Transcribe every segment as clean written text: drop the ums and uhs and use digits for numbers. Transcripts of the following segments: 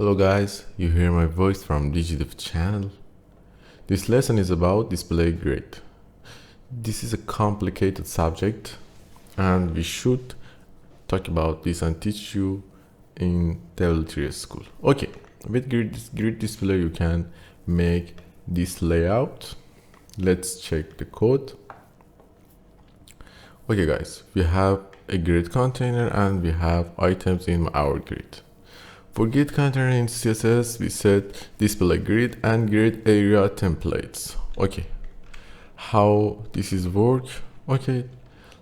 Hello guys, you hear my voice from DigiDev channel. This lesson is about display grid. This is a complicated subject and we should talk about this and teach you in WTS school. Okay, with grid display you can make this layout. Let's check the code. Okay guys, we have a grid container and we have items in our grid. For grid container in CSS, we set display grid and grid area templates. Okay, how this is work? Okay,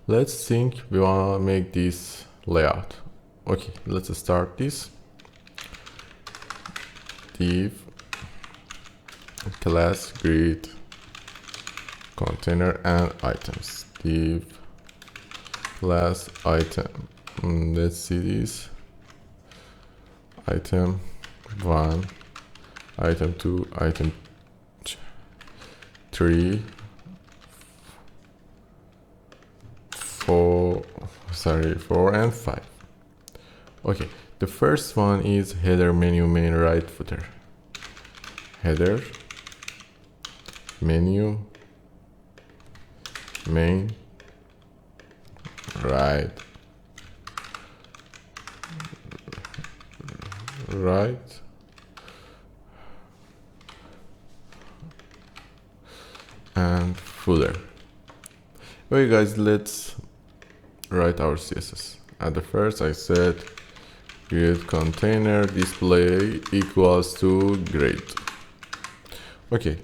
let's think we wanna make this layout. Okay, let's start this. Div class grid container and items. Div class item. Let's see this. Item 1, item 2, item 3, 4 and 5. Okay, the first one is header menu main right footer. Header menu main right and footer. Okay guys, let's write our CSS. At the first I said grid container display equals to grid. Okay,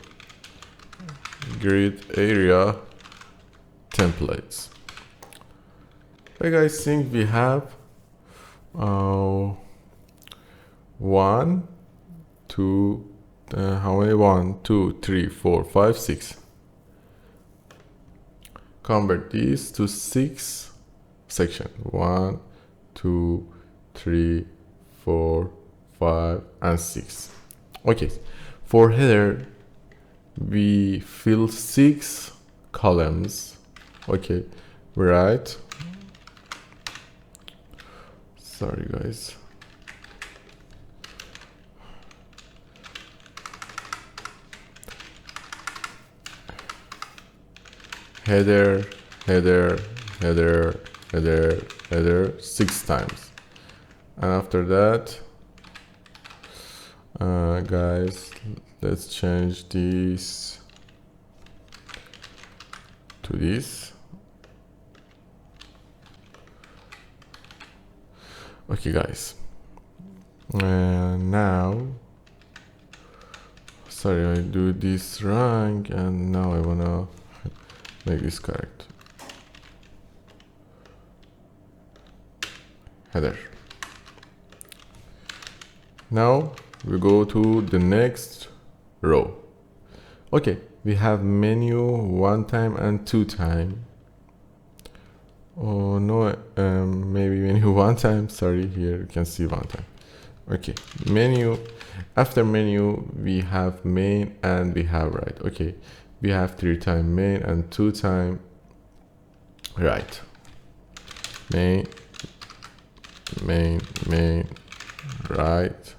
grid area templates. Okay guys, think we have 1, 2, how many? 1, 2, 3, 4, 5, 6. Convert these to 6 sections. 1, 2, 3, 4, 5, and 6. Okay, for header, we fill 6 columns. Okay, right. Sorry guys. Header 6 times, and after that guys, let's change this to this. Okay guys, and now sorry, I do this wrong and now I wanna make this correct. Header. Now we go to the next row. Okay, we have menu 1 time and 2 time. Oh no, maybe menu 1 time. Sorry, here you can see 1 time. Okay, menu. After menu we have main and we have right. Okay, we have 3 time main and 2 time right. Main right,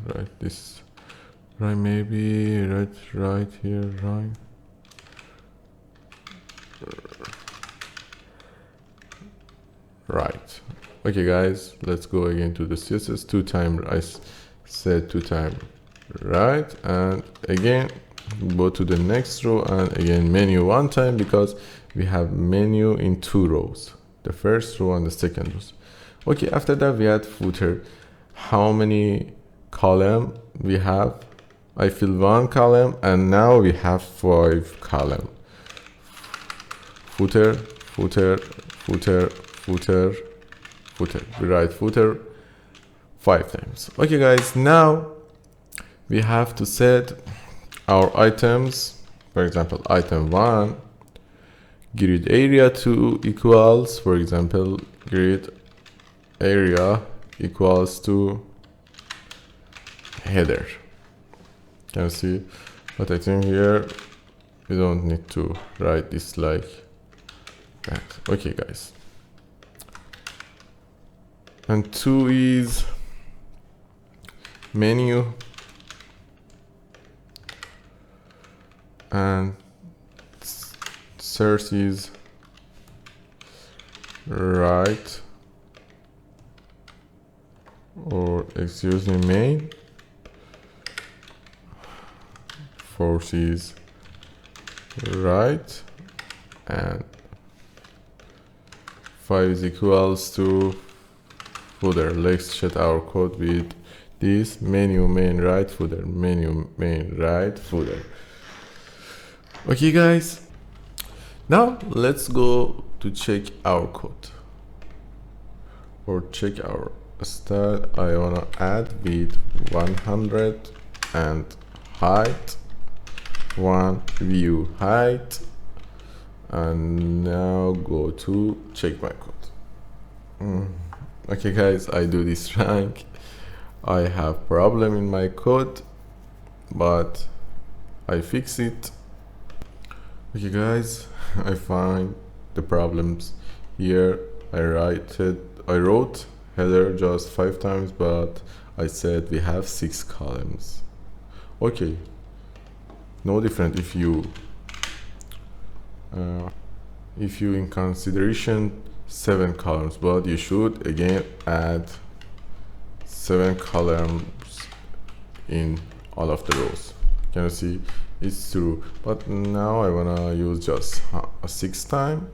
right this right, maybe right here, right. Okay guys, let's go again to the CSS. 2 time, I said 2 time right, and again go to the next row and again menu 1 time because we have menu in 2 rows, the first row and the second rows. Okay, after that we add footer. How many column we have? I fill 1 column and now we have 5 column. Footer. We write footer 5 times. Okay guys, now we have to set our items. For example, item 1 grid area 2 equals, for example, grid area equals to header. Can you see what I think here? We don't need to write this like that. Okay, guys. And 2 is menu, and search is right, or excuse me, main. Force is right, and 5 is equals to footer. Let's check our code with this menu main right footer, menu main right footer. Okay, guys, now let's go to check our code or check our style. I wanna add with 100 and height, 1 view height, and now go to check my code. Okay, guys, I do this rank. I have problem in my code, but I fix it. Okay, guys, I find the problems here. I wrote header just 5 times, but I said we have 6 columns. Okay, no different if you in consideration 7 columns, but you should again add 7 columns in all of the rows. Can you see? It's true, but now I wanna use just a 6 time,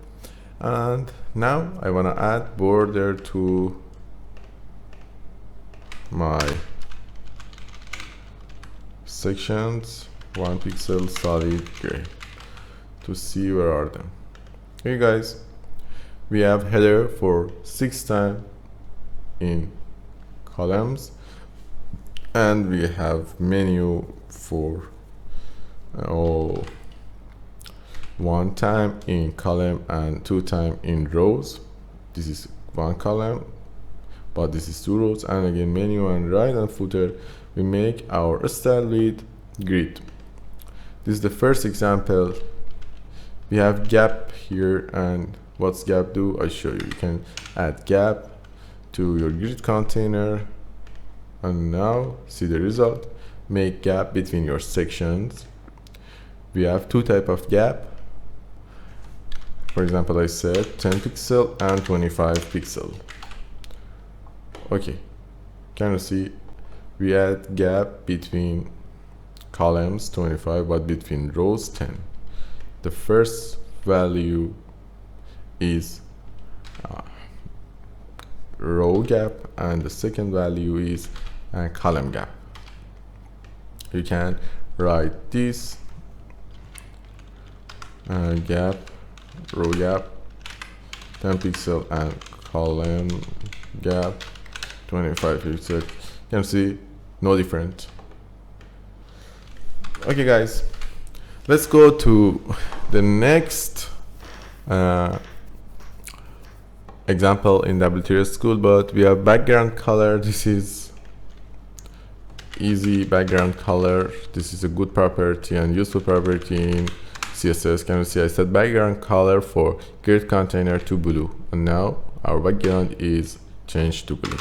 and now I wanna add border to my sections, 1 pixel solid gray, to see where are them. Hey guys, we have header for 6 times in columns, and we have menu for 1 time in column and 2 time in rows. This is 1 column, but this is 2 rows, and again menu and right and footer. We make our style with grid. This is the first example. We have gap here, and what's gap do? I show you. You can add gap to your grid container, and now see the result. Make gap between your sections. We have 2 type of gap. For example, I said 10 pixel and 25 pixel. Okay, can you see? We add gap between columns 25, but between rows 10. The first value is row gap, and the second value is column gap. You can write this gap, row gap, 10 pixel, and column gap, 25 pixel. You can see no different. Okay, guys, let's go to the next example in WTS School, but we have background color. This is easy background color. This is a good property and useful property in CSS. Can you see I set background color for grid container to blue, and now our background is changed to blue.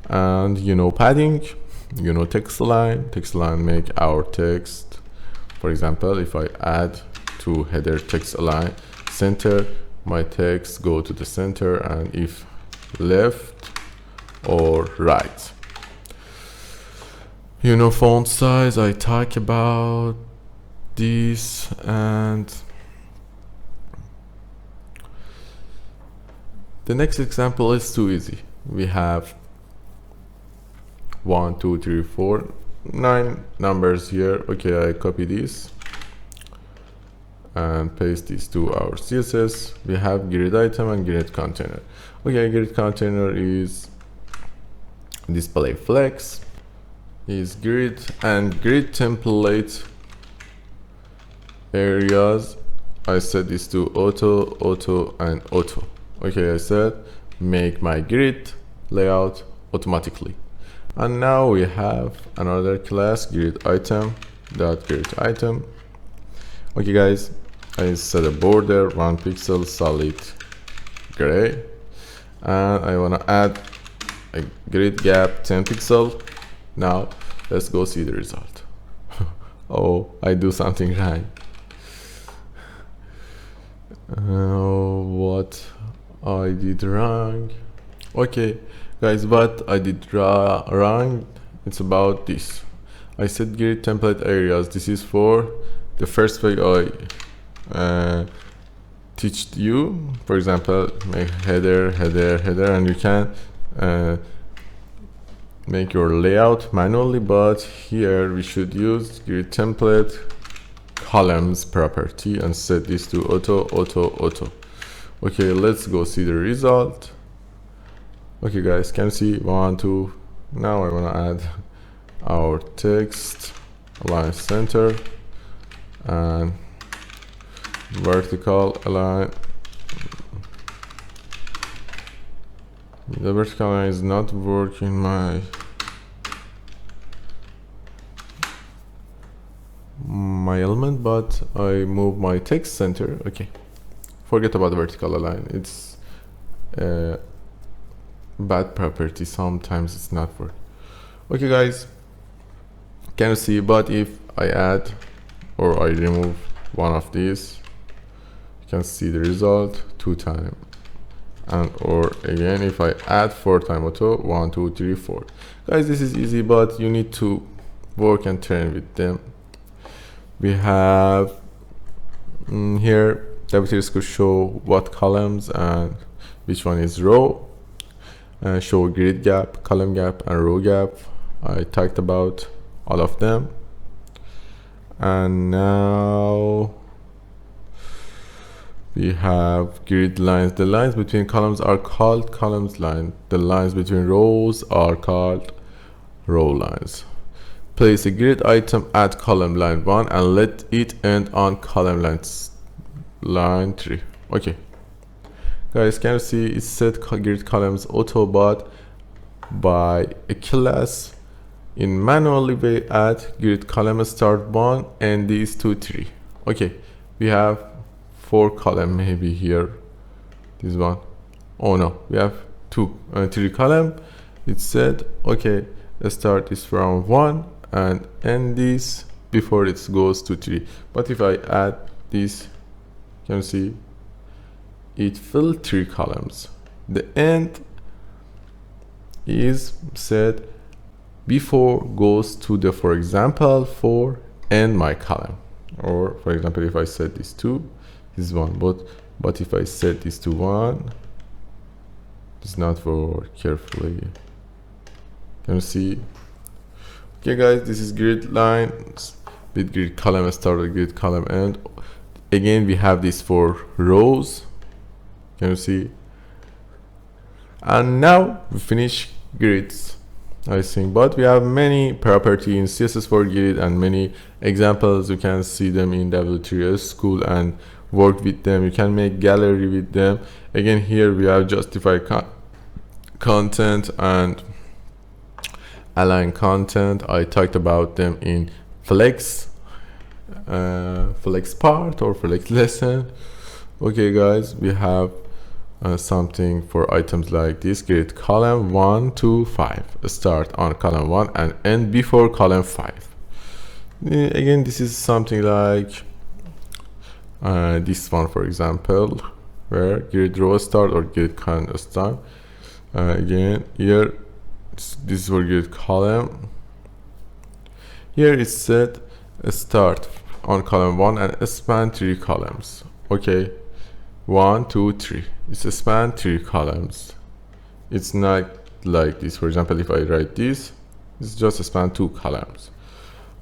And you know padding, you know text line make our text. For example, if I add to header text align center, my text go to the center, and if left or right. You know font size, I talk about this, and the next example is too easy. We have 1 2 3 4 9 numbers here. Okay, I copy this and paste this to our CSS. We have grid item and grid container. Okay, grid container is display flex, is grid, and grid template areas. I set this to auto, and auto. Okay, I said make my grid layout automatically. And now we have another class, grid item dot grid item. Okay guys, I set a border 1 pixel solid gray, and I want to add a grid gap 10 pixel. Now let's go see the result. Oh, I do something right. What I did wrong. Okay guys, what I did wrong, it's about this. I set grid template areas. This is for the first way I teach you. For example, make header, and you can make your layout manually, but here we should use grid template columns property and set this to auto. Okay, let's go see the result. Okay guys, can you see 1, 2. Now I want to add our text, align center, and vertical align. The vertical line is not working. My element, but I move my text center. Okay, forget about the vertical align. It's a bad property. Sometimes it's not work. Okay guys, can you see? But if I add or I remove one of these, you can see the result 2 times. And or again, if I add 4 times auto, 1, 2, 3, 4. Guys, this is easy, but you need to work and train with them. We have here WTS could show what columns and which one is row, show grid gap, column gap, and row gap. I talked about all of them. And now we have grid lines. The lines between columns are called columns line. The lines between rows are called row lines. Place a grid item at column line 1 and let it end on column line 3. Okay guys, can you see it set grid columns auto, but by a class in manually way add grid column start 1 and these 2, 3. Okay, we have 4 column maybe here. This one. Oh no, we have 3 column. It said okay, let's start this from 1 and end this before it goes to 3. But if I add this, you can see it filled 3 columns. The end is set before goes to the, for example, 4 and my column. Or for example, if I set this 2, this 1, but if I set this to 1, it's not for carefully. Can you see? Okay guys, this is grid lines with grid column start or grid column end. Again, we have this for rows. Can you see? And now we finish grids, I think, but we have many properties in CSS4 grid and many examples. You can see them in W3S school and work with them. You can make gallery with them. Again, here we have justify content and align content. I talked about them in flex part or flex lesson. Okay guys, we have something for items like this: grid column 1 to 5, start on column 1 and end before column 5. Again, this is something like this one, for example, where grid row start or grid column start. Again, here this is for grid column. Here it said start on column 1 and span 3 columns. Okay, 1, 2, 3. It's a span 3 columns. It's not like this. For example, if I write this, it's just a span 2 columns.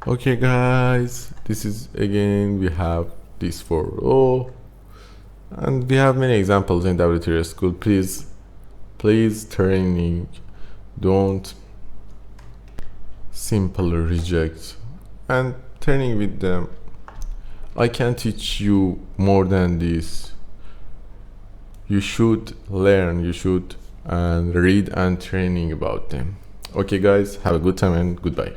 Okay guys, this is, again, we have this for row, and we have many examples in W3S school. Please training, don't simply reject, and training with them. I can teach you more than this. You should learn, you should read and training about them. Okay guys, have a good time and goodbye.